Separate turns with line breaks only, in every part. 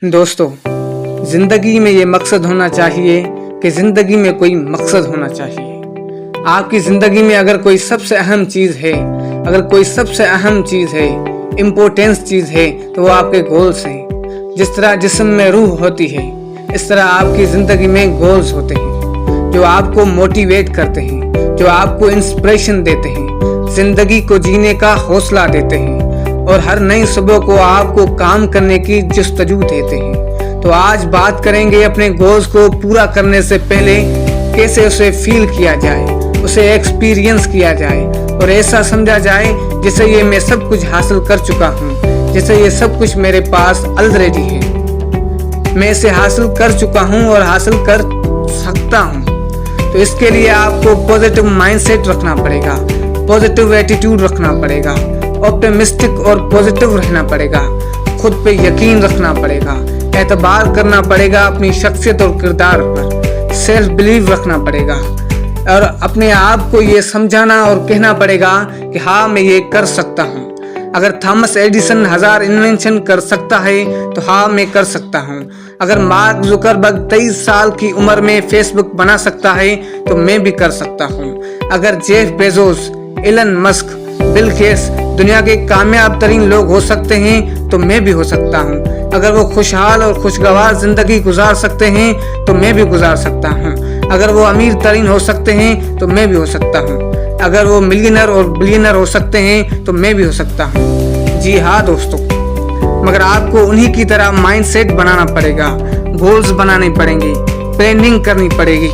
दोस्तों, जिंदगी में ये मकसद होना चाहिए कि जिंदगी में कोई मकसद होना चाहिए। आपकी जिंदगी में अगर कोई सबसे अहम चीज है, इम्पोर्टेंस चीज है, तो वो आपके गोल्स हैं। जिस तरह जिस्म में रूह होती है, इस तरह आपकी जिंदगी में गोल्स होते हैं जो आपको मोटिवेट करते हैं, जो आपको इंस्पिरेशन देते हैं, जिंदगी को जीने का हौसला देते हैं और हर नई सुबह को आपको काम करने की जुस्तजू देते हैं। तो आज बात करेंगे अपने गोल्स को पूरा करने से पहले कैसे उसे फील किया जाए, उसे एक्सपीरियंस किया जाए और ऐसा समझा जाए जैसे ये मैं सब कुछ हासिल कर चुका हूँ, जैसे ये सब कुछ मेरे पास ऑलरेडी है, मैं इसे हासिल कर चुका हूँ और हासिल कर सकता हूँ। तो इसके लिए आपको पॉजिटिव माइंडसेट रखना पड़ेगा, पॉजिटिव एटीट्यूड रखना पड़ेगा, ऑप्टिमिस्टिक और पॉजिटिव रहना पड़ेगा, खुद पे यकीन रखना पड़ेगा, एतबार करना पड़ेगा अपनी शख्सियत और किरदार पर, सेल्फ बिलीव रखना पड़ेगा और अपने आप को ये समझाना और कहना पड़ेगा कि हाँ मैं ये कर सकता हूँ। अगर थॉमस एडिसन 1000 इन्वेंशन कर सकता है तो हाँ मैं कर सकता हूँ। अगर मार्क जुकरबर्ग 23 साल की उम्र में फेसबुक बना सकता है तो मैं भी कर सकता हूँ। अगर Jeff Bezos, Elon Musk, Bill Gates दुनिया के कामयाब तरीन लोग हो सकते हैं तो मैं भी हो सकता हूँ। अगर वो खुशहाल और खुशगवार जिंदगी गुजार सकते हैं तो मैं भी गुजार सकता हूँ। अगर वो अमीर तरीन हो सकते हैं तो मैं भी हो सकता हूँ। अगर वो मिलियनर और बिलियनर हो सकते हैं तो मैं भी हो सकता हूँ। जी हाँ दोस्तों, मगर आपको उन्हीं की तरह माइंडसेट बनाना पड़ेगा, गोल्स बनाने पड़ेंगे, प्लानिंग करनी पड़ेगी,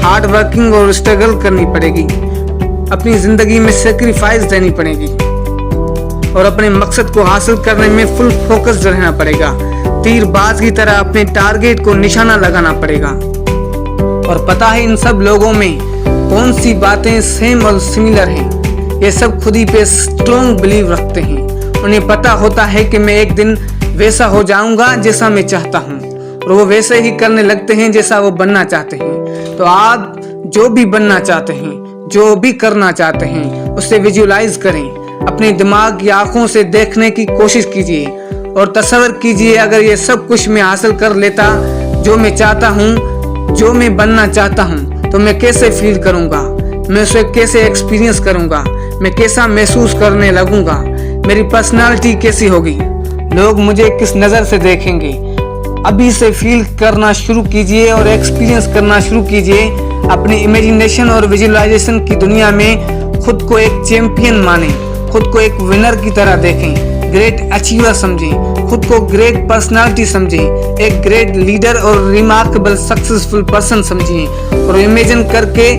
हार्ड वर्किंग और स्ट्रगल करनी पड़ेगी, अपनी जिंदगी में सेक्रीफाइस देनी पड़ेगी और अपने मकसद को हासिल करने में फुल फोकस रहना पड़ेगा। तीरबाज की तरह अपने टारगेट को निशाना लगाना पड़ेगा। और पता है इन सब लोगों में कौन सी बातें सेम और सिमिलर हैं? ये सब खुद ही पे स्ट्रॉन्ग बिलीव रखते हैं। उन्हें पता होता है कि मैं एक दिन वैसा हो जाऊंगा जैसा मैं चाहता हूँ और वो वैसे ही करने लगते हैं जैसा वो बनना चाहते हैं। तो आप जो भी बनना चाहते हैं, जो भी करना चाहते हैं, उसे विजुअलाइज करें, अपने दिमाग की आंखों से देखने की कोशिश कीजिए और तस्वीर कीजिए अगर ये सब कुछ मैं हासिल कर लेता जो मैं चाहता हूँ, जो मैं बनना चाहता हूँ, तो मैं कैसे फील करूँगा, मैं उसे कैसे एक्सपीरियंस करूँगा, मैं कैसा महसूस करने लगूंगा, मेरी पर्सनालिटी कैसी होगी, लोग मुझे किस नज़र से देखेंगे। अभी से फील करना शुरू कीजिए और एक्सपीरियंस करना शुरू कीजिए। अपनी इमेजिनेशन और विजुअलाइजेशन की दुनिया में खुद को एक चैंपियन माने, खुद को एक विनर की तरह देखें, ग्रेट अचीवर समझें, खुद को ग्रेट पर्सनालिटी समझें, एक ग्रेट लीडर और रिमार्केबल सक्सेसफुल पर्सन समझिए और इमेजिन करके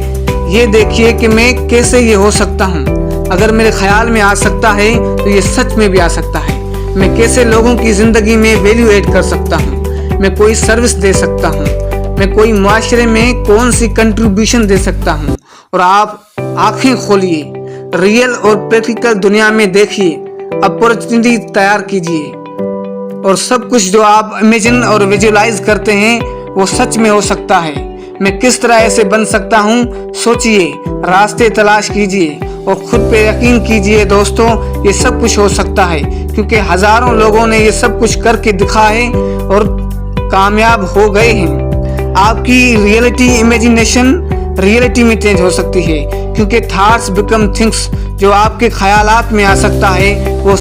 ये देखिए कि मैं कैसे ये हो सकता हूँ। अगर मेरे ख्याल में आ सकता है तो ये सच में भी आ सकता है। मैं कैसे लोगों की जिंदगी में वैल्यू ऐड कर सकता हूँ, मैं कोई सर्विस दे सकता हूँ, मैं कोई मुआशरे में कौन सी कंट्रीब्यूशन दे सकता हूँ। और आप आंखें खोलिए, रियल और प्रैक्टिकल दुनिया में देखिए, अपॉर्चुनिटी तैयार कीजिए और सब कुछ जो आप इमेजिन और विजुअलाइज करते हैं वो सच में हो सकता है। मैं किस तरह ऐसे बन सकता हूँ, सोचिए, रास्ते तलाश कीजिए और खुद पे यकीन कीजिए। दोस्तों, ये सब कुछ हो सकता है क्योंकि हजारों लोगों ने ये सब कुछ करके दिखा है और कामयाब हो गए हैं। आपकी रियलिटी इमेजिनेशन रियलिटी में चेंज हो सकती है क्योंकि थॉट्स बिकम थिंग्स। जो आपके ख्यालात में आ सकता है वो